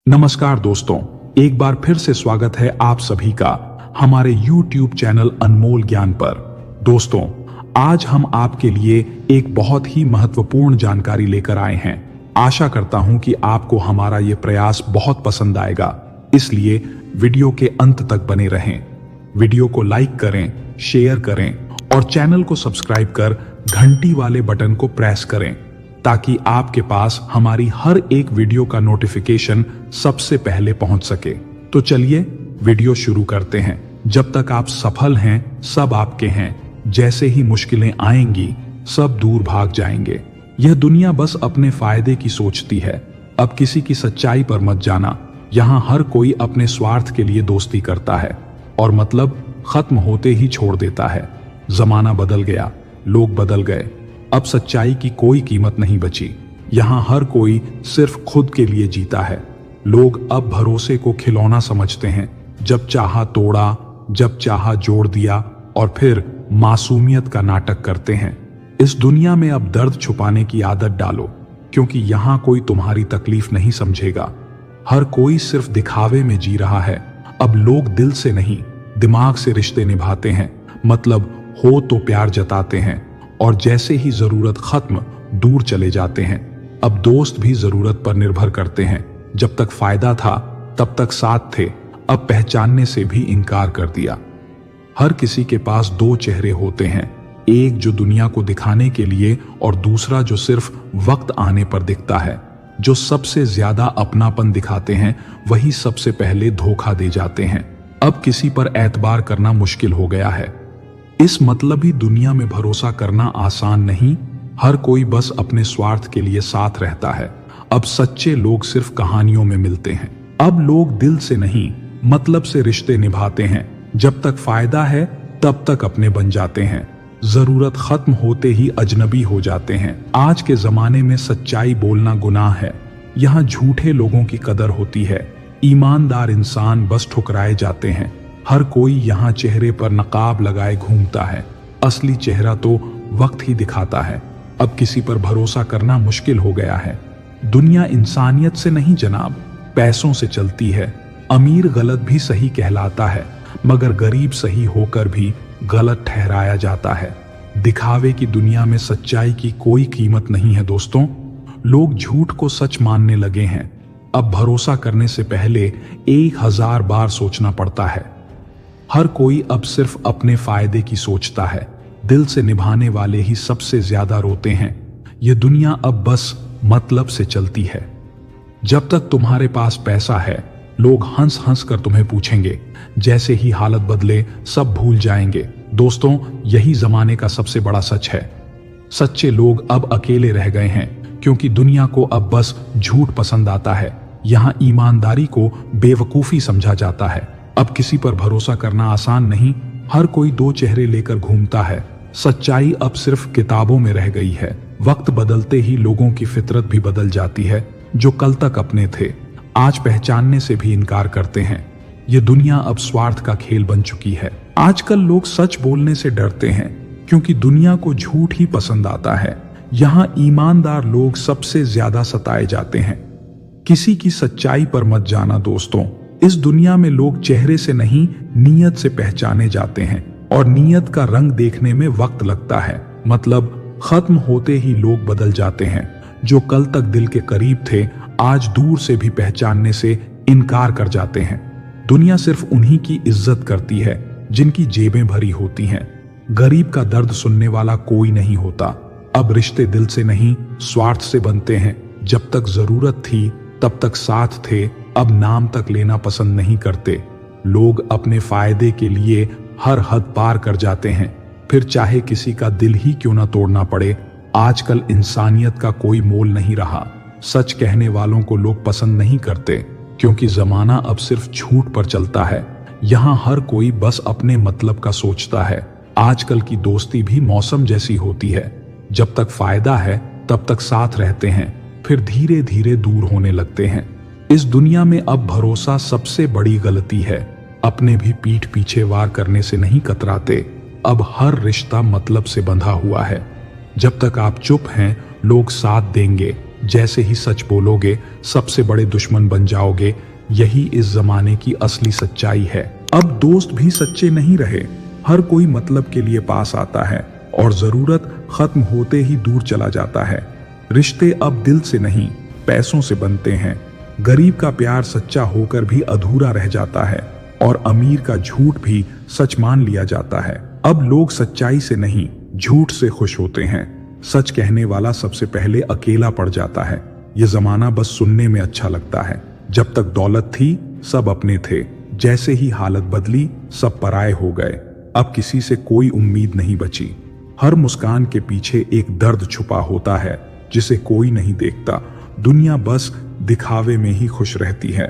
नमस्कार दोस्तों, एक बार फिर से स्वागत है आप सभी का हमारे YouTube चैनल अनमोल ज्ञान पर। दोस्तों, आज हम आपके लिए एक बहुत ही महत्वपूर्ण जानकारी लेकर आए हैं। आशा करता हूं कि आपको हमारा ये प्रयास बहुत पसंद आएगा, इसलिए वीडियो के अंत तक बने रहें। वीडियो को लाइक करें, शेयर करें और चैनल को सब्सक्राइब कर घंटी वाले बटन को प्रेस करें ताकि आपके पास हमारी हर एक वीडियो का नोटिफिकेशन सबसे पहले पहुंच सके। तो चलिए वीडियो शुरू करते हैं। जब तक आप सफल हैं, सब आपके हैं। जैसे ही मुश्किलें आएंगी, सब दूर भाग जाएंगे। यह दुनिया बस अपने फायदे की सोचती है। अब किसी की सच्चाई पर मत जाना। यहाँ हर कोई अपने स्वार्थ के लिए दोस्ती करता है और मतलब खत्म होते ही छोड़ देता है। जमाना बदल गया, लोग बदल गए। अब सच्चाई की कोई कीमत नहीं बची। यहाँ हर कोई सिर्फ खुद के लिए जीता है। लोग अब भरोसे को खिलौना समझते हैं। जब चाहा तोड़ा, जब चाहा जोड़ दिया और फिर मासूमियत का नाटक करते हैं। इस दुनिया में अब दर्द छुपाने की आदत डालो, क्योंकि यहाँ कोई तुम्हारी तकलीफ नहीं समझेगा। हर कोई सिर्फ दिखावे में जी रहा है। अब लोग दिल से नहीं, दिमाग से रिश्ते निभाते हैं। मतलब हो तो प्यार जताते हैं और जैसे ही जरूरत खत्म, दूर चले जाते हैं। अब दोस्त भी जरूरत पर निर्भर करते हैं। जब तक फायदा था तब तक साथ थे, अब पहचानने से भी इनकार कर दिया। हर किसी के पास दो चेहरे होते हैं, एक जो दुनिया को दिखाने के लिए और दूसरा जो सिर्फ वक्त आने पर दिखता है। जो सबसे ज्यादा अपनापन दिखाते हैं वही सबसे पहले धोखा दे जाते हैं। अब किसी पर एतबार करना मुश्किल हो गया है। इस मतलबी दुनिया में भरोसा करना आसान नहीं। हर कोई बस अपने स्वार्थ के लिए साथ रहता है। अब सच्चे लोग सिर्फ कहानियों में मिलते हैं। अब लोग दिल से नहीं, मतलब से रिश्ते निभाते हैं। जब तक फायदा है तब तक अपने बन जाते हैं। जरूरत खत्म होते ही अजनबी हो जाते हैं। आज के जमाने में सच्चाई बोलना गुनाह है। यहाँ झूठे लोगों की कदर होती है। ईमानदार इंसान बस ठुकराए जाते हैं। हर कोई यहाँ चेहरे पर नकाब लगाए घूमता है। असली चेहरा तो वक्त ही दिखाता है। अब किसी पर भरोसा करना मुश्किल हो गया है। दुनिया इंसानियत से नहीं जनाब, पैसों से चलती है। अमीर गलत भी सही कहलाता है, मगर गरीब सही होकर भी गलत ठहराया जाता है। दिखावे की दुनिया में सच्चाई की कोई कीमत नहीं है दोस्तों। लोग झूठ को सच मानने लगे हैं। अब भरोसा करने से पहले 1000 बार सोचना पड़ता है। हर कोई अब सिर्फ अपने फायदे की सोचता है। दिल से निभाने वाले ही सबसे ज्यादा रोते हैं। यह दुनिया अब बस मतलब से चलती है। जब तक तुम्हारे पास पैसा है, लोग हंस हंस कर तुम्हें पूछेंगे। जैसे ही हालत बदले, सब भूल जाएंगे। दोस्तों, यही जमाने का सबसे बड़ा सच है। सच्चे लोग अब अकेले रह गए हैं, क्योंकि दुनिया को अब बस झूठ पसंद आता है। यहाँ ईमानदारी को बेवकूफी समझा जाता है। अब किसी पर भरोसा करना आसान नहीं। हर कोई दो चेहरे लेकर घूमता है। सच्चाई अब सिर्फ किताबों में रह गई है। वक्त बदलते ही लोगों की फितरत भी बदल जाती है। जो कल तक अपने थे, आज पहचानने से भी इनकार करते हैं। ये दुनिया अब स्वार्थ का खेल बन चुकी है। आजकल लोग सच बोलने से डरते हैं, क्योंकि दुनिया को झूठ ही पसंद आता है। यहाँ ईमानदार लोग सबसे ज्यादा सताए जाते हैं। किसी की सच्चाई पर मत जाना दोस्तों। इस दुनिया में लोग चेहरे से नहीं, नीयत से पहचाने जाते हैं और नीयत का रंग देखने में वक्त लगता है। मतलब खत्म होते ही लोग बदल जाते हैं। जो कल तक दिल के करीब थे, आज दूर से भी पहचानने से इनकार कर जाते हैं। दुनिया सिर्फ उन्हीं की इज्जत करती है जिनकी जेबें भरी होती हैं। गरीब का दर्द सुनने वाला कोई नहीं होता। अब रिश्ते दिल से नहीं, स्वार्थ से बनते हैं। जब तक जरूरत थी तब तक साथ थे, अब नाम तक लेना पसंद नहीं करते। लोग अपने फायदे के लिए हर हद पार कर जाते हैं, फिर चाहे किसी का दिल ही क्यों ना तोड़ना पड़े। आजकल इंसानियत का कोई मोल नहीं रहा। सच कहने वालों को लोग पसंद नहीं करते, क्योंकि जमाना अब सिर्फ झूठ पर चलता है। यहाँ हर कोई बस अपने मतलब का सोचता है। आजकल की दोस्ती भी मौसम जैसी होती है। जब तक फायदा है तब तक साथ रहते हैं, फिर धीरे धीरे दूर होने लगते हैं। इस दुनिया में अब भरोसा सबसे बड़ी गलती है। अपने भी पीठ पीछे वार करने से नहीं कतराते। अब हर रिश्ता मतलब से बंधा हुआ है। जब तक आप चुप हैं, लोग साथ देंगे। जैसे ही सच बोलोगे सबसे बड़े दुश्मन बन जाओगे। यही इस जमाने की असली सच्चाई है। अब दोस्त भी सच्चे नहीं रहे, हर कोई मतलब के लिए पास आता है और जरूरत खत्म होते ही दूर चला जाता है। रिश्ते अब दिल से नहीं, पैसों से बनते हैं। गरीब का प्यार सच्चा होकर भी अधूरा रह जाता है और अमीर का झूठ भी सच मान लिया जाता है। अब लोग सच्चाई से नहीं, झूठ से खुश होते हैं। सच कहने वाला सबसे पहले अकेला पड़ जाता है। ये जमाना बस सुनने में अच्छा लगता है। जब तक दौलत थी सब अपने थे, जैसे ही हालत बदली सब पराये हो गए। अब किसी से कोई उम्मीद नहीं बची। हर मुस्कान के पीछे एक दर्द छुपा होता है जिसे कोई नहीं देखता। दुनिया बस दिखावे में ही खुश रहती है।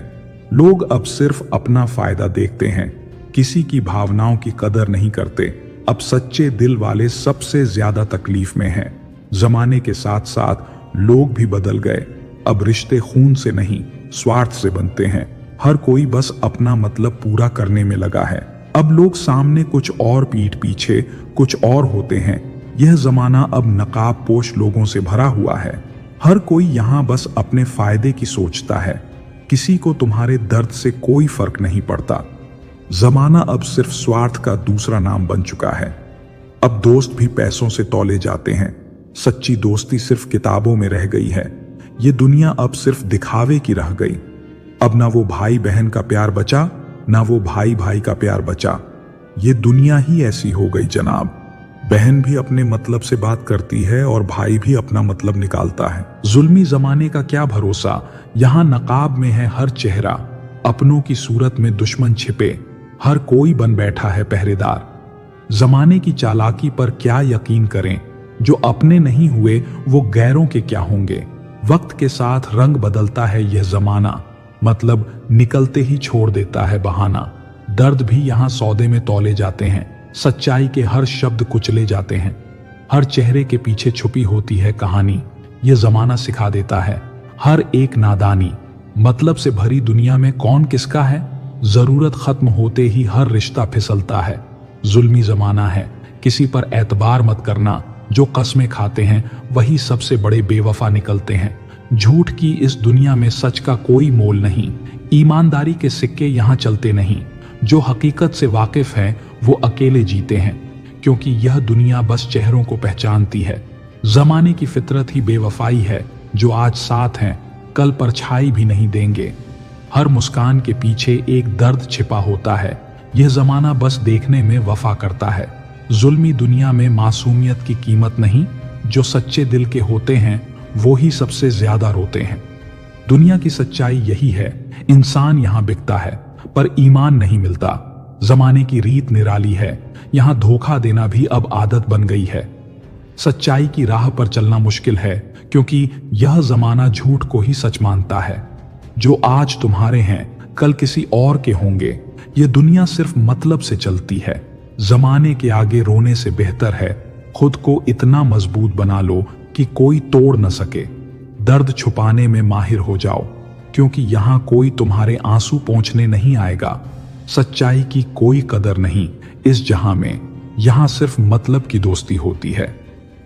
लोग अब सिर्फ अपना फायदा देखते हैं, किसी की भावनाओं की कदर नहीं करते। अब सच्चे दिल वाले सबसे ज्यादा तकलीफ में हैं। जमाने के साथ साथ लोग भी बदल गए। अब रिश्ते खून से नहीं, स्वार्थ से बनते हैं। हर कोई बस अपना मतलब पूरा करने में लगा है। अब लोग सामने कुछ और, पीठ पीछे कुछ और होते हैं। यह जमाना अब नकाब पोश लोगों से भरा हुआ है। हर कोई यहाँ बस अपने फायदे की सोचता है। किसी को तुम्हारे दर्द से कोई फर्क नहीं पड़ता। जमाना अब सिर्फ स्वार्थ का दूसरा नाम बन चुका है। अब दोस्त भी पैसों से तौले जाते हैं। सच्ची दोस्ती सिर्फ किताबों में रह गई है। ये दुनिया अब सिर्फ दिखावे की रह गई। अब ना वो भाई बहन का प्यार बचा, ना वो भाई भाई का प्यार बचा। ये दुनिया ही ऐसी हो गई जनाब। बहन भी अपने मतलब से बात करती है और भाई भी अपना मतलब निकालता है। जुल्मी जमाने का क्या भरोसा, यहाँ नकाब में है हर चेहरा, अपनों की सूरत में दुश्मन छिपे। हर कोई बन बैठा है पहरेदार। जमाने की चालाकी पर क्या यकीन करें, जो अपने नहीं हुए वो गैरों के क्या होंगे। वक्त के साथ रंग बदलता है यह जमाना, मतलब निकलते ही छोड़ देता है बहाना। दर्द भी यहाँ सौदे में तौले जाते हैं। सच्चाई के हर शब्द कुचले जाते हैं। हर चेहरे के पीछे छुपी होती है कहानी। यह जमाना सिखा देता है हर एक नादानी। मतलब से भरी दुनिया में कौन किसका है, जरूरत खत्म होते ही हर रिश्ता फिसलता है। जुल्मी जमाना है, किसी पर एतबार मत करना। जो कस्में खाते हैं वही सबसे बड़े बेवफा निकलते हैं। झूठ की इस दुनिया में सच का कोई मोल नहीं। ईमानदारी के सिक्के यहाँ चलते नहीं। जो हकीकत से वाकिफ हैं वो अकेले जीते हैं, क्योंकि यह दुनिया बस चेहरों को पहचानती है। जमाने की फितरत ही बेवफाई है। जो आज साथ हैं कल परछाई भी नहीं देंगे। हर मुस्कान के पीछे एक दर्द छिपा होता है। यह जमाना बस देखने में वफा करता है। जुल्मी दुनिया में मासूमियत की कीमत नहीं। जो सच्चे दिल के होते हैं वो ही सबसे ज्यादा रोते हैं। दुनिया की सच्चाई यही है, इंसान यहाँ बिकता है पर ईमान नहीं मिलता। जमाने की रीत निराली है, यहाँ धोखा देना भी अब आदत बन गई है। सच्चाई की राह पर चलना मुश्किल है, क्योंकि यह जमाना झूठ को ही सच मानता है। जो आज तुम्हारे हैं कल किसी और के होंगे। ये दुनिया सिर्फ मतलब से चलती है। जमाने के आगे रोने से बेहतर है खुद को इतना मजबूत बना लो कि कोई तोड़ न सके। दर्द छुपाने में माहिर हो जाओ, क्योंकि यहाँ कोई तुम्हारे आंसू पोंछने नहीं आएगा। सच्चाई की कोई कदर नहीं इस जहां में। यहाँ सिर्फ मतलब की दोस्ती होती है।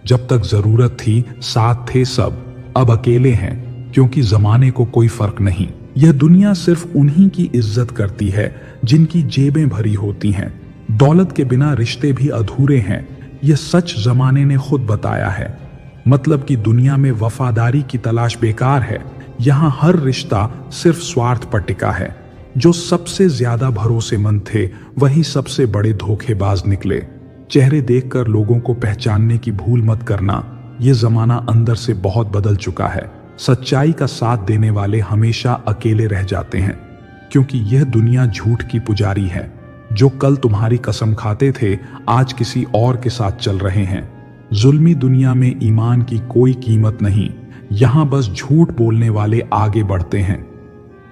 जब तक जरूरत थी साथ थे सब, अब अकेले हैं क्योंकि जमाने को कोई फर्क नहीं। यह दुनिया सिर्फ उन्हीं की इज्जत करती है जिनकी जेबें भरी होती हैं। दौलत के बिना रिश्ते भी अधूरे हैं। यह सच जमाने ने खुद बताया है। मतलब की दुनिया में वफादारी की तलाश बेकार है। यहाँ हर रिश्ता सिर्फ स्वार्थ पर टिका है। जो सबसे ज्यादा भरोसेमंद थे वही सबसे बड़े धोखेबाज निकले। चेहरे देखकर लोगों को पहचानने की भूल मत करना। ये जमाना अंदर से बहुत बदल चुका है। सच्चाई का साथ देने वाले हमेशा अकेले रह जाते हैं, क्योंकि यह दुनिया झूठ की पुजारी है। जो कल तुम्हारी कसम खाते थे आज किसी और के साथ चल रहे हैं। जुल्मी दुनिया में ईमान की कोई कीमत नहीं। यहाँ बस झूठ बोलने वाले आगे बढ़ते हैं।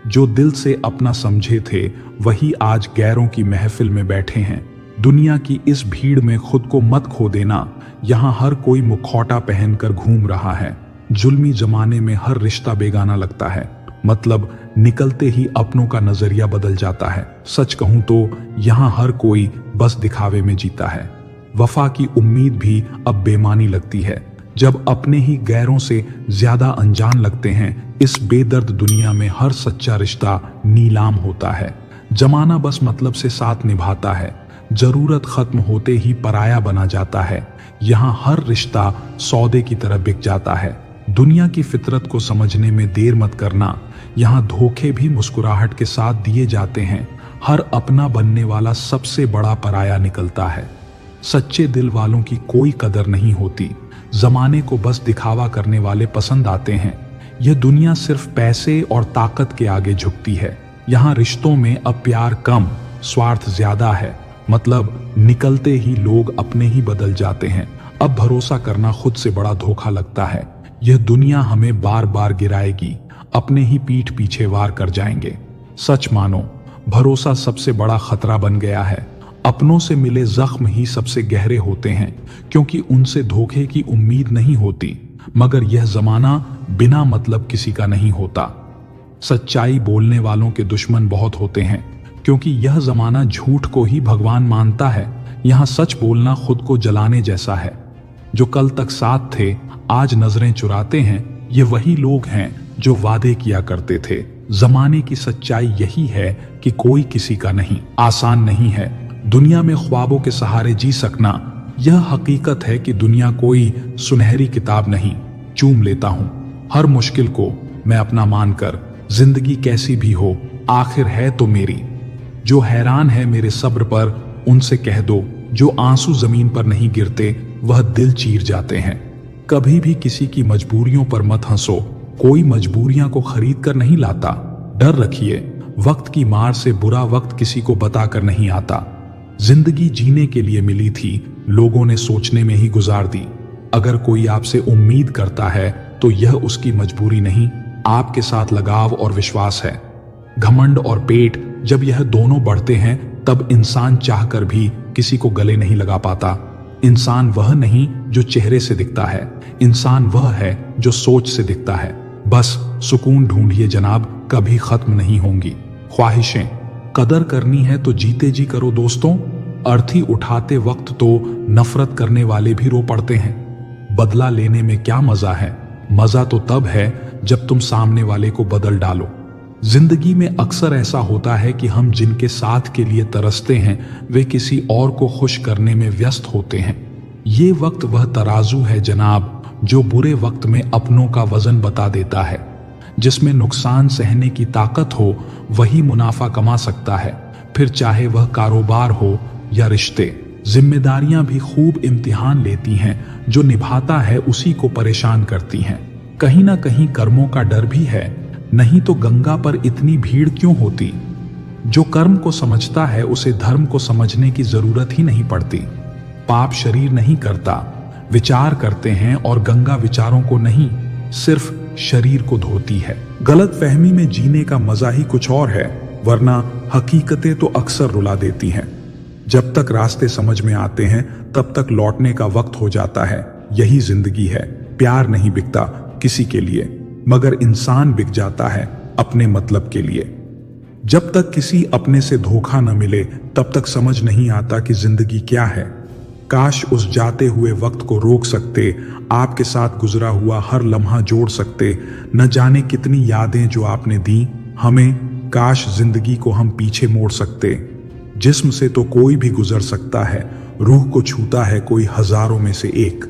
जो दिल से अपना समझे थे वही आज गैरों की महफिल में बैठे हैं। दुनिया की इस भीड़ में खुद को मत खो देना। यहाँ हर कोई मुखौटा पहनकर घूम रहा है। जुल्मी जमाने में हर रिश्ता बेगाना लगता है। मतलब निकलते ही अपनों का नजरिया बदल जाता है। सच कहूं तो यहाँ हर कोई बस दिखावे में जीता है। वफा की उम्मीद भी अब बेमानी लगती है। जब अपने ही गैरों से ज्यादा अनजान लगते हैं। इस बेदर्द दुनिया में हर सच्चा रिश्ता नीलाम होता है। जमाना बस मतलब से साथ निभाता है। जरूरत खत्म होते ही पराया बना जाता है। यहाँ हर रिश्ता सौदे की तरह बिक जाता है। दुनिया की फितरत को समझने में देर मत करना। यहाँ धोखे भी मुस्कुराहट के साथ दिए जाते हैं। हर अपना बनने वाला सबसे बड़ा पराया निकलता है। सच्चे दिल वालों की कोई कदर नहीं होती। जमाने को बस दिखावा करने वाले पसंद आते हैं। यह दुनिया सिर्फ पैसे और ताकत के आगे झुकती है। यहाँ रिश्तों में अब प्यार कम, स्वार्थ ज्यादा है। मतलब निकलते ही लोग अपने ही बदल जाते हैं। अब भरोसा करना खुद से बड़ा धोखा लगता है। यह दुनिया हमें बार बार गिराएगी, अपने ही पीठ पीछे वार कर जाएंगे। सच मानो, भरोसा सबसे बड़ा खतरा बन गया है। अपनों से मिले जख्म ही सबसे गहरे होते हैं, क्योंकि उनसे धोखे की उम्मीद नहीं होती। मगर यह जमाना बिना मतलब किसी का नहीं होता। सच्चाई बोलने वालों के दुश्मन बहुत होते हैं, क्योंकि यह जमाना झूठ को ही भगवान मानता है। यहाँ सच बोलना खुद को जलाने जैसा है। जो कल तक साथ थे, आज नजरें चुराते हैं। ये वही लोग हैं जो वादे किया करते थे। जमाने की सच्चाई यही है कि कोई किसी का नहीं। आसान नहीं है दुनिया में ख्वाबों के सहारे जी सकना। यह हकीकत है कि दुनिया कोई सुनहरी किताब नहीं। चूम लेता हूं हर मुश्किल को मैं अपना मानकर। जिंदगी कैसी भी हो, आखिर है तो मेरी। जो हैरान है मेरे सब्र पर, उनसे कह दो, जो आंसू जमीन पर नहीं गिरते वह दिल चीर जाते हैं। कभी भी किसी की मजबूरियों पर मत हंसो। कोई मजबूरियां को खरीद कर नहीं लाता। डर रखिए, वक्त की मार से बुरा वक्त किसी को बताकर नहीं आता। जिंदगी जीने के लिए मिली थी, लोगों ने सोचने में ही गुजार दी। अगर कोई आपसे उम्मीद करता है तो यह उसकी मजबूरी नहीं, आपके साथ लगाव और विश्वास है। घमंड और पेट जब यह दोनों बढ़ते हैं, तब इंसान चाहकर भी किसी को गले नहीं लगा पाता। इंसान वह नहीं जो चेहरे से दिखता है, इंसान वह है जो सोच से दिखता है। बस सुकून ढूंढिए जनाब, कभी खत्म नहीं होंगी। ख्वाहिशें कदर करनी है तो जीते जी करो दोस्तों। अर्थी उठाते वक्त तो नफरत करने वाले भी रो पड़ते हैं। बदला लेने में क्या मजा है? मजा तो तब है जब तुम सामने वाले को बदल डालो। जिंदगी में अक्सर ऐसा होता है कि हम जिनके साथ के लिए तरसते हैं, वे किसी और को खुश करने में व्यस्त होते हैं। ये वक्त वह तराजू है जनाब, जो बुरे वक्त में अपनों का वजन बता देता है। जिसमें नुकसान सहने की ताकत हो, वही मुनाफा कमा सकता है, फिर चाहे वह कारोबार हो या रिश्ते। जिम्मेदारियां भी खूब इम्तिहान लेती हैं, जो निभाता है उसी को परेशान करती हैं। कहीं ना कहीं कर्मों का डर भी है, नहीं तो गंगा पर इतनी भीड़ क्यों होती। जो कर्म को समझता है उसे धर्म को समझने की जरूरत ही नहीं पड़ती। पाप शरीर नहीं करता, विचार करते हैं, और गंगा विचारों को नहीं, सिर्फ शरीर को धोती है। गलत फहमी में जीने का मजा ही कुछ और है, वरना हकीकतें तो अक्सर रुला देती हैं। जब तक रास्ते समझ में आते हैं, तब तक लौटने का वक्त हो जाता है। यही जिंदगी है। प्यार नहीं बिकता किसी के लिए, मगर इंसान बिक जाता है अपने मतलब के लिए। जब तक किसी अपने से धोखा न मिले, तब तक समझ नहीं आता कि जिंदगी क्या है। काश उस जाते हुए वक्त को रोक सकते, आपके साथ गुजरा हुआ हर लम्हा जोड़ सकते। न जाने कितनी यादें जो आपने दी हमें, काश जिंदगी को हम पीछे मोड़ सकते। जिस्म से तो कोई भी गुजर सकता है, रूह को छूता है कोई हजारों में से एक।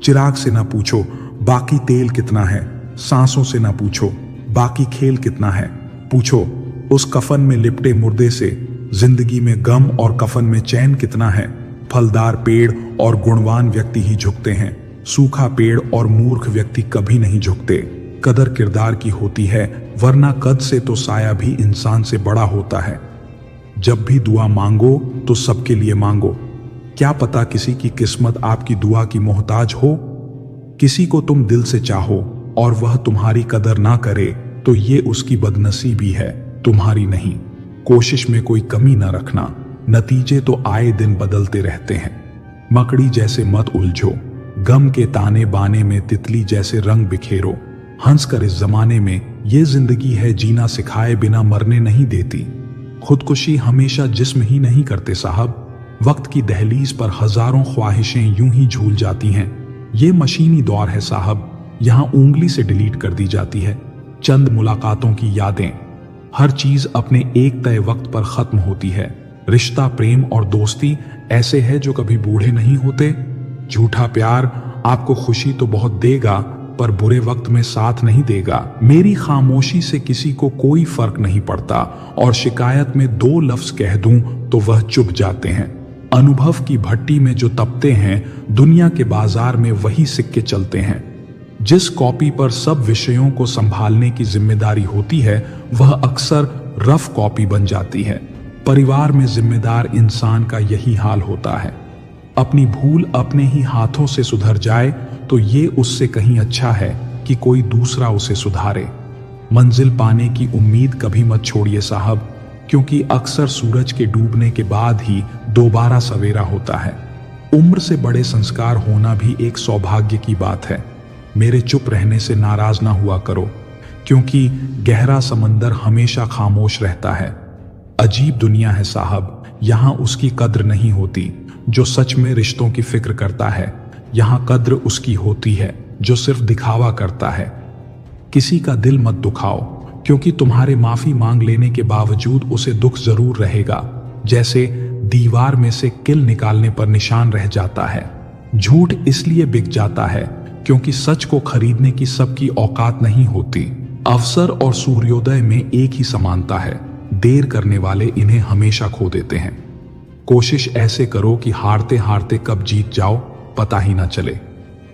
चिराग से ना पूछो बाकी तेल कितना है, सांसों से ना पूछो बाकी खेल कितना है। पूछो उस कफन में लिपटे मुर्दे से, जिंदगी में गम और कफन में चैन कितना है। फलदार पेड़ और गुणवान व्यक्ति ही झुकते हैं, सूखा पेड़ और मूर्ख व्यक्ति कभी नहीं झुकते। कदर किरदार की होती है, वरना कद से तो साया भी इंसान से बड़ा होता है। जब भी दुआ मांगो तो सबके लिए मांगो। क्या पता किसी की किस्मत आपकी दुआ की मोहताज हो। किसी को तुम दिल से चाहो और वह तुम्हारी कदर ना करे, तो ये उसकी बदनसीबी है, तुम्हारी नहीं। कोशिश में कोई कमी ना रखना, नतीजे तो आए दिन बदलते रहते हैं। मकड़ी जैसे मत उलझो, गम के ताने बाने में तितली जैसे रंग बिखेरो। हंस कर इस जमाने में ये जिंदगी है, जीना सिखाए बिना मरने नहीं देती। खुदकुशी हमेशा जिस्म ही नहीं करते साहब। वक्त की दहलीज पर हजारों ख्वाहिशें यूं ही झूल जाती हैं। ये मशीनी दौर है साहब, यहाँ उंगली से डिलीट कर दी जाती है चंद मुलाकातों की यादें। हर चीज अपने एक तय वक्त पर खत्म होती है। रिश्ता, प्रेम और दोस्ती ऐसे है जो कभी बूढ़े नहीं होते। झूठा प्यार आपको खुशी तो बहुत देगा पर बुरे वक्त में साथ नहीं देगा। मेरी खामोशी से किसी को कोई फर्क नहीं पड़ता और शिकायत में 2 लफ्ज कह दूं तो वह चुप जाते हैं। अनुभव की भट्टी में जो तपते हैं, दुनिया के बाजार में वही सिक्के चलते हैं। जिस कॉपी पर सब विषयों को संभालने की जिम्मेदारी होती है वह अक्सर रफ कॉपी बन जाती है। परिवार में जिम्मेदार इंसान का यही हाल होता है। अपनी भूल अपने ही हाथों से सुधर जाए तो ये उससे कहीं अच्छा है कि कोई दूसरा उसे सुधारे। मंजिल पाने की उम्मीद कभी मत छोड़िए साहब, क्योंकि अक्सर सूरज के डूबने के बाद ही दोबारा सवेरा होता है। उम्र से बड़े संस्कार होना भी एक सौभाग्य की बात है। मेरे चुप रहने से नाराज ना हुआ करो, क्योंकि गहरा समंदर हमेशा खामोश रहता है। अजीब दुनिया है साहब, यहाँ उसकी कद्र नहीं होती जो सच में रिश्तों की फिक्र करता है। यहाँ कद्र उसकी होती है जो सिर्फ दिखावा करता है। किसी का दिल मत दुखाओ, क्योंकि तुम्हारे माफी मांग लेने के बावजूद उसे दुख जरूर रहेगा। जैसे दीवार में से किल निकालने पर निशान रह जाता है। झूठ इसलिए बिक जाता है क्योंकि सच को खरीदने की सबकी औकात नहीं होती। अवसर और सूर्योदय में एक ही समानता है, देर करने वाले इन्हें हमेशा खो देते हैं। कोशिश ऐसे करो कि हारते हारते कब जीत जाओ पता ही ना चले।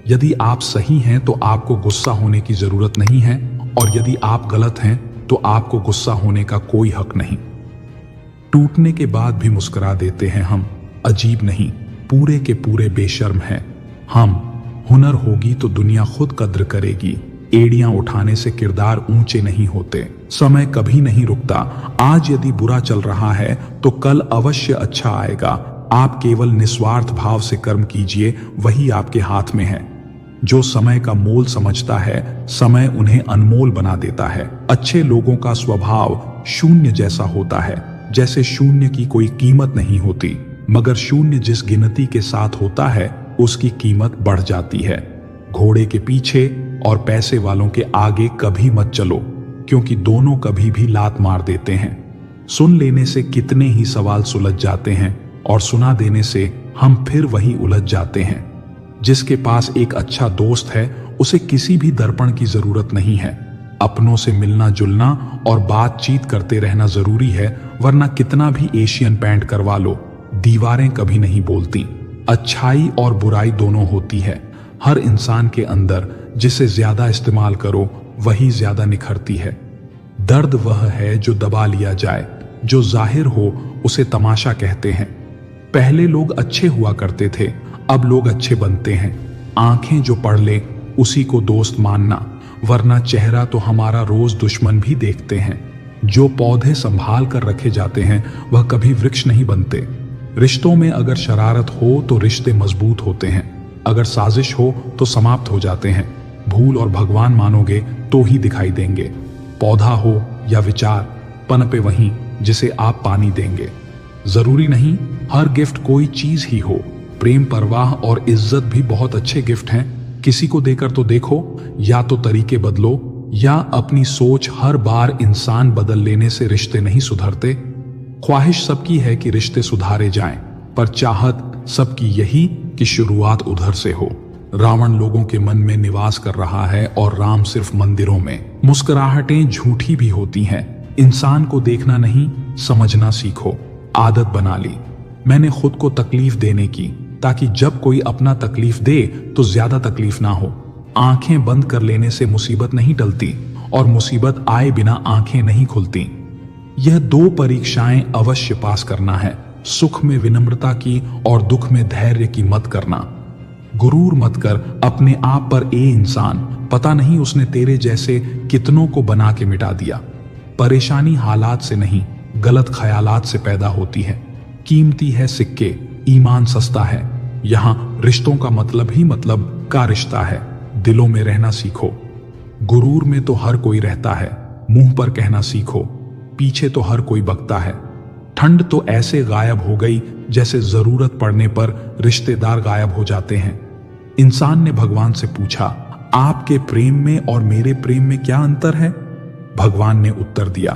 यदि आप सही हैं तो आपको गुस्सा होने की जरूरत नहीं है, और यदि आप गलत हैं तो आपको गुस्सा होने का कोई हक नहीं। टूटने के बाद भी मुस्कुरा देते हैं हम, अजीब नहीं, पूरे के पूरे बेशर्म हैं हम। हुनर होगी तो दुनिया खुद कद्र करेगी। एड़ियां उठाने से किरदार ऊंचे नहीं होते। समय कभी नहीं रुकता। आज यदि बुरा चल रहा है तो कल अवश्य अच्छा आएगा। आप केवल निस्वार्थ भाव से कर्म कीजिए, वही आपके हाथ में है। जो समय का मोल समझता है, समय उन्हें अनमोल बना देता है। अच्छे लोगों का स्वभाव शून्य जैसा होता है, जैसे शून्य की कोई कीमत नहीं होती, मगर शून्य जिस गिनती के साथ होता है उसकी कीमत बढ़ जाती है। घोड़े के पीछे और पैसे वालों के आगे कभी मत चलो, क्योंकि दोनों कभी भी लात मार देते हैं। सुन लेने से कितने ही सवाल सुलझ जाते हैं और सुना देने से हम फिर वही उलझ जाते हैं। जिसके पास एक अच्छा दोस्त है उसे किसी भी दर्पण की जरूरत नहीं है। अपनों से मिलना जुलना और बातचीत करते रहना जरूरी है, वरना कितना भी एशियन पैंट करवा लो, दीवारें कभी नहीं बोलती। अच्छाई और बुराई दोनों होती है। हर इंसान के अंदर जिसे ज्यादा इस्तेमाल करो वही ज्यादा निखरती है। दर्द वह है जो दबा लिया जाए, जो जाहिर हो उसे तमाशा कहते हैं। पहले लोग अच्छे हुआ करते थे, अब लोग अच्छे बनते हैं। आंखें जो पढ़ ले उसी को दोस्त मानना, वरना चेहरा तो हमारा रोज दुश्मन भी देखते हैं। जो पौधे संभाल कर रखे जाते हैं वह कभी वृक्ष नहीं बनते। रिश्तों में अगर शरारत हो तो रिश्ते मजबूत होते हैं, अगर साजिश हो तो समाप्त हो जाते हैं। भूल और भगवान मानोगे तो ही दिखाई देंगे। पौधा हो या विचार, पनपे वहीं जिसे आप पानी देंगे। जरूरी नहीं हर गिफ्ट कोई चीज ही हो। प्रेम, परवाह और इज्जत भी बहुत अच्छे गिफ्ट हैं। किसी को देकर तो देखो। या तो तरीके बदलो या अपनी सोच। हर बार इंसान बदल लेने से रिश्ते नहीं सुधरते। ख्वाहिश सबकी है कि रिश्ते सुधारे जाएं, पर चाहत सबकी यही कि शुरुआत उधर से हो। रावण लोगों के मन में निवास कर रहा है और राम सिर्फ मंदिरों में। मुस्कुराहटें झूठी भी होती हैं। इंसान को देखना नहीं, समझना सीखो। आदत बना ली मैंने खुद को तकलीफ देने की, ताकि जब कोई अपना तकलीफ दे तो ज्यादा तकलीफ ना हो। आंखें बंद कर लेने से मुसीबत नहीं टलती, और मुसीबत आए बिना आंखें नहीं खुलती। यह 2 परीक्षाएं अवश्य पास करना है, सुख में विनम्रता की और दुख में धैर्य की मत करना। गुरूर मत कर अपने आप पर। इंसान, पता नहीं उसने तेरे जैसे कितनों को बना के मिटा दिया। परेशानी हालात से नहीं, गलत ख्यालात से पैदा होती है। कीमती है सिक्के, ईमान सस्ता है। यहाँ रिश्तों का मतलब ही मतलब का रिश्ता है। दिलों में रहना सीखो। गुरूर में तो हर कोई रहता है, मुंह पर कहना सीखो। पीछे तो हर कोई बकता है। ठंड तो ऐसे गायब हो गई जैसे जरूरत पड़ने पर रिश्तेदार गायब हो जाते हैं। इंसान ने भगवान से पूछा, आपके प्रेम में और मेरे प्रेम में क्या अंतर है? भगवान ने उत्तर दिया,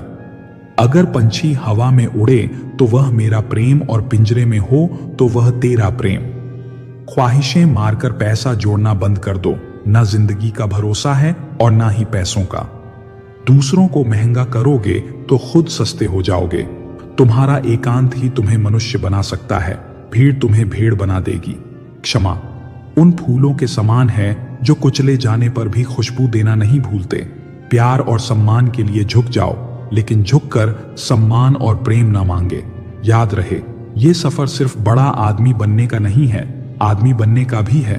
अगर पंछी हवा में उड़े तो वह मेरा प्रेम और पिंजरे में हो तो वह तेरा प्रेम। ख्वाहिशें मारकर पैसा जोड़ना बंद कर दो, ना जिंदगी का भरोसा है और ना ही पैसों का। दूसरों को महंगा करोगे तो खुद सस्ते हो जाओगे। तुम्हारा एकांत ही तुम्हें मनुष्य बना सकता है, भीड़ तुम्हें भेड़ बना देगी। क्षमा उन फूलों के समान है जो कुचले जाने पर भी खुशबू देना नहीं भूलते। प्यार और सम्मान के लिए झुक जाओ, लेकिन झुककर सम्मान और प्रेम ना मांगे। याद रहे, ये सफर सिर्फ बड़ा आदमी बनने का नहीं है, आदमी बनने का भी है।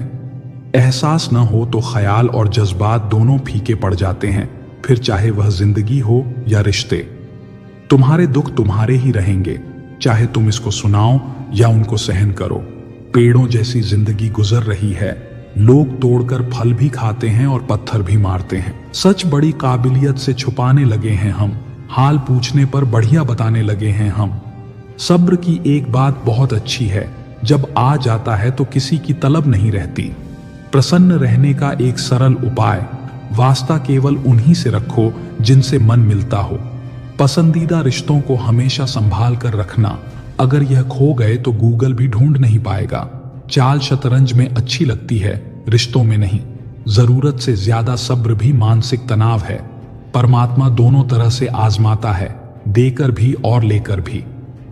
एहसास न हो तो ख्याल और जज्बात दोनों फीके पड़ जाते हैं, फिर चाहे वह जिंदगी हो या रिश्ते। तुम्हारे दुख तुम्हारे ही रहेंगे, चाहे तुम इसको सुनाओ या उनको सहन करो। पेड़ों जैसी जिंदगी गुजर रही है, लोग तोड़कर फल भी खाते हैं और पत्थर भी मारते हैं। सच बड़ी काबिलियत से छुपाने लगे हैं हम, हाल पूछने पर बढ़िया बताने लगे हैं हम। सब्र की एक बात बहुत अच्छी है, जब आ जाता है तो किसी की तलब नहीं रहती। प्रसन्न रहने का एक सरल उपाय, वास्ता केवल उन्हीं से रखो जिनसे मन मिलता हो। पसंदीदा रिश्तों को हमेशा संभाल कर रखना, अगर यह खो गए तो गूगल भी ढूंढ नहीं पाएगा। चाल शतरंज में अच्छी लगती है, रिश्तों में नहीं। जरूरत से ज्यादा सब्र भी मानसिक तनाव है। परमात्मा दोनों तरह से आजमाता है, देकर भी और लेकर भी।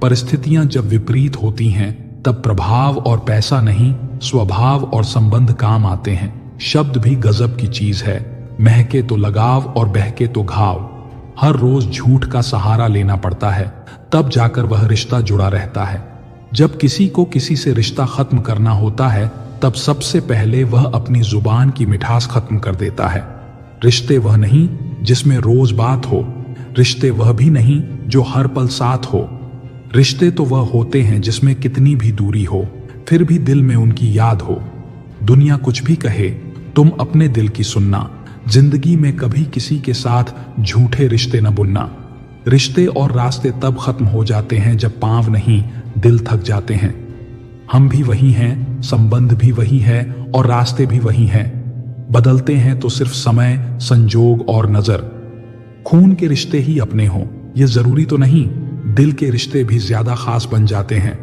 परिस्थितियां जब विपरीत होती हैं तब प्रभाव और पैसा नहीं, स्वभाव और संबंध काम आते हैं। शब्द भी गजब की चीज है, महके तो लगाव और बहके तो घाव। हर रोज झूठ का सहारा लेना पड़ता है, तब जाकर वह रिश्ता जुड़ा रहता है। जब किसी को किसी से रिश्ता खत्म करना होता है तब सबसे पहले वह अपनी जुबान की मिठास खत्म कर देता है। रिश्ते वह नहीं जिसमें रोज बात हो, रिश्ते वह भी नहीं जो हर पल साथ हो। रिश्ते तो वह होते हैं जिसमें कितनी भी दूरी हो, फिर भी दिल में उनकी याद हो। दुनिया कुछ भी कहे, तुम अपने दिल की सुनना। जिंदगी में कभी किसी के साथ झूठे रिश्ते न बुनना। रिश्ते और रास्ते तब खत्म हो जाते हैं जब पांव नहीं, दिल थक जाते हैं। हम भी वही हैं, संबंध भी वही है और रास्ते भी वही हैं। बदलते हैं तो सिर्फ समय, संजोग और नजर। खून के रिश्ते ही अपने हों, ये जरूरी तो नहीं। दिल के रिश्ते भी ज्यादा खास बन जाते हैं।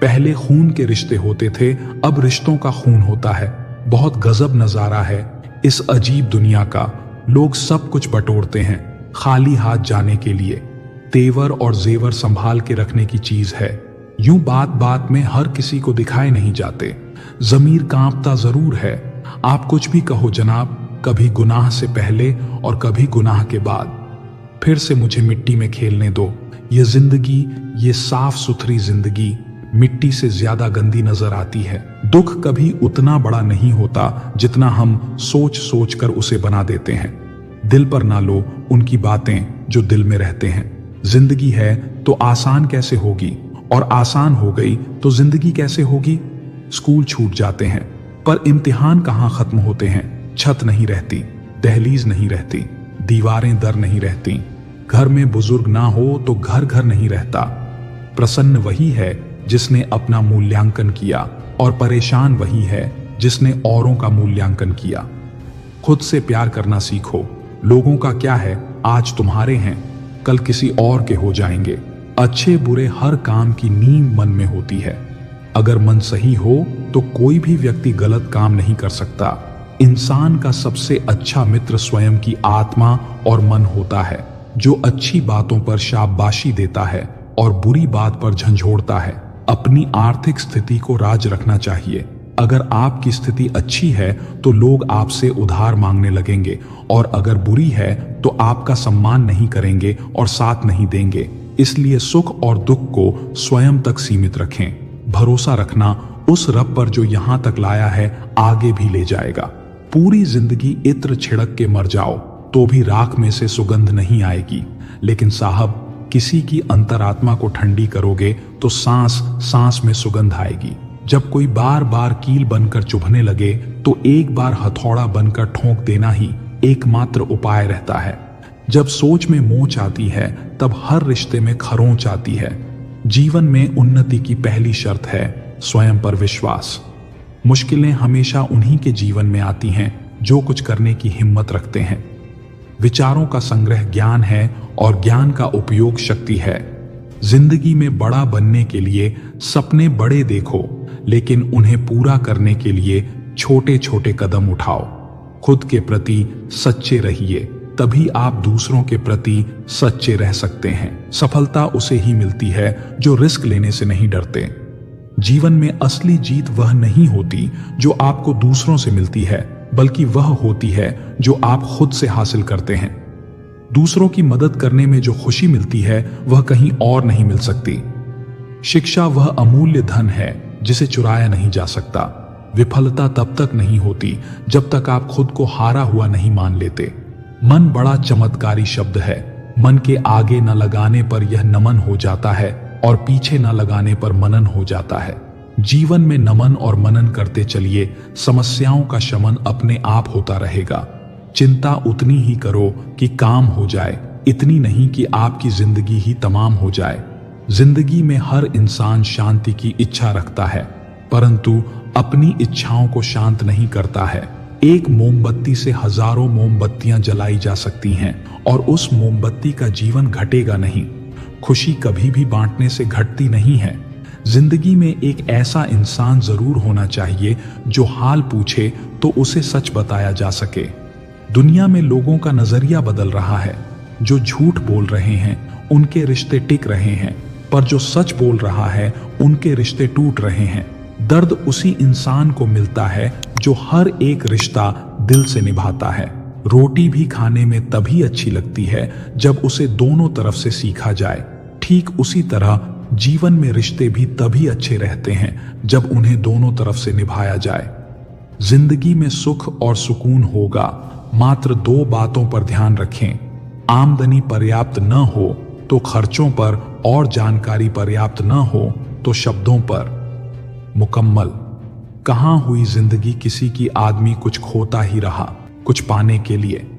पहले खून के रिश्ते होते थे, अब रिश्तों का खून होता है। बहुत गजब नजारा है इस अजीब दुनिया का। लोग सब कुछ बटोरते हैं, खाली हाथ जाने के लिए। तेवर और जेवर संभाल के रखने की चीज है। यूं बात बात में हर किसी को दिखाए नहीं जाते। जमीर कांपता जरूर है। आप कुछ भी कहो जनाब, कभी गुनाह से पहले और कभी गुनाह के बाद। फिर से मुझे मिट्टी में खेलने दो। ये जिंदगी, ये साफ सुथरी जिंदगी मिट्टी से ज्यादा गंदी नजर आती है। दुख कभी उतना बड़ा नहीं होता जितना हम सोच सोच कर उसे बना देते हैं। दिल पर ना लो उनकी बातें जो दिल में रहते हैं। जिंदगी है तो आसान कैसे होगी, और आसान हो गई तो जिंदगी कैसे होगी। स्कूल छूट जाते हैं पर इम्तिहान कहाँ खत्म होते हैं। छत नहीं रहती, दहलीज नहीं रहती, दीवारें दर नहीं रहती। घर में बुजुर्ग ना हो तो घर घर नहीं रहता। प्रसन्न वही है जिसने अपना मूल्यांकन किया, और परेशान वही है जिसने औरों का मूल्यांकन किया। खुद से प्यार करना सीखो। लोगों का क्या है, आज तुम्हारे हैं, कल किसी और के हो जाएंगे। अच्छे बुरे हर काम की नींव मन में होती है। अगर मन सही हो तो कोई भी व्यक्ति गलत काम नहीं कर सकता। इंसान का सबसे अच्छा मित्र स्वयं की आत्मा और मन होता है, जो अच्छी बातों पर शाबाशी देता है और बुरी बात पर झंझोड़ता है। अपनी आर्थिक स्थिति को राज रखना चाहिए। अगर आपकी स्थिति अच्छी है तो लोग आपसे उधार मांगने लगेंगे, और अगर बुरी है तो आपका सम्मान नहीं करेंगे और साथ नहीं देंगे। इसलिए सुख और दुख को स्वयं तक सीमित रखें। भरोसा रखना उस रब पर जो यहां तक लाया है आगे भी ले जाएगा। पूरी जिंदगी इत्र छिड़क के मर जाओ तो भी राख में से सुगंध नहीं आएगी, लेकिन साहब किसी की अंतरात्मा को ठंडी करोगे तो सांस सांस में सुगंध आएगी। जब कोई बार बार कील बनकर चुभने लगे तो एक बार हथौड़ा बनकर ठोंक देना ही एकमात्र उपाय रहता है। जब सोच में मोच आती है तब हर रिश्ते में खरोंच आती है। जीवन में उन्नति की पहली शर्त है स्वयं पर विश्वास। मुश्किलें हमेशा उन्हीं के जीवन में आती हैं जो कुछ करने की हिम्मत रखते हैं। विचारों का संग्रह ज्ञान है और ज्ञान का उपयोग शक्ति है। जिंदगी में बड़ा बनने के लिए सपने बड़े देखो, लेकिन उन्हें पूरा करने के लिए छोटे छोटे कदम उठाओ। खुद के प्रति सच्चे रहिए, तभी आप दूसरों के प्रति सच्चे रह सकते हैं। सफलता उसे ही मिलती है जो रिस्क लेने से नहीं डरते। जीवन में असली जीत वह नहीं होती जो आपको दूसरों से मिलती है, बल्कि वह होती है जो आप खुद से हासिल करते हैं। दूसरों की मदद करने में जो खुशी मिलती है वह कहीं और नहीं मिल सकती। शिक्षा वह अमूल्य धन है जिसे चुराया नहीं जा सकता। विफलता तब तक नहीं होती जब तक आप खुद को हारा हुआ नहीं मान लेते। मन बड़ा चमत्कारी शब्द है। मन के आगे न लगाने पर यह नमन हो जाता है और पीछे न लगाने पर मनन हो जाता है। जीवन में नमन और मनन करते चलिए, समस्याओं का शमन अपने आप होता रहेगा। चिंता उतनी ही करो कि काम हो जाए, इतनी नहीं कि आपकी जिंदगी ही तमाम हो जाए। जिंदगी में हर इंसान शांति की इच्छा रखता है, परंतु अपनी इच्छाओं को शांत नहीं करता है। एक मोमबत्ती से हजारों मोमबत्तियां जलाई जा सकती हैं और उस मोमबत्ती का जीवन घटेगा नहीं। खुशी कभी भी बांटने से घटती नहीं है। जिंदगी में एक ऐसा इंसान जरूर होना चाहिए जो हाल पूछे तो उसे सच बताया जा सके। दुनिया में लोगों का नजरिया बदल रहा है। जो झूठ बोल रहे हैं उनके रिश्ते टिक रहे हैं, पर जो सच बोल रहा है उनके रिश्ते टूट रहे हैं। दर्द उसी इंसान को मिलता है जो हर एक रिश्ता दिल से निभाता है। रोटी भी खाने में तभी अच्छी लगती है जब उसे दोनों तरफ से सीखा जाए। ठीक उसी तरह जीवन में रिश्ते भी तभी अच्छे रहते हैं जब उन्हें दोनों तरफ से निभाया जाए। जिंदगी में सुख और सुकून होगा, मात्र दो बातों पर ध्यान रखें। आमदनी पर्याप्त न हो तो खर्चों पर, और जानकारी पर्याप्त न हो तो शब्दों पर। मुकम्मल। कहाँ हुई जिंदगी किसी की, आदमी कुछ खोता ही रहा कुछ पाने के लिए।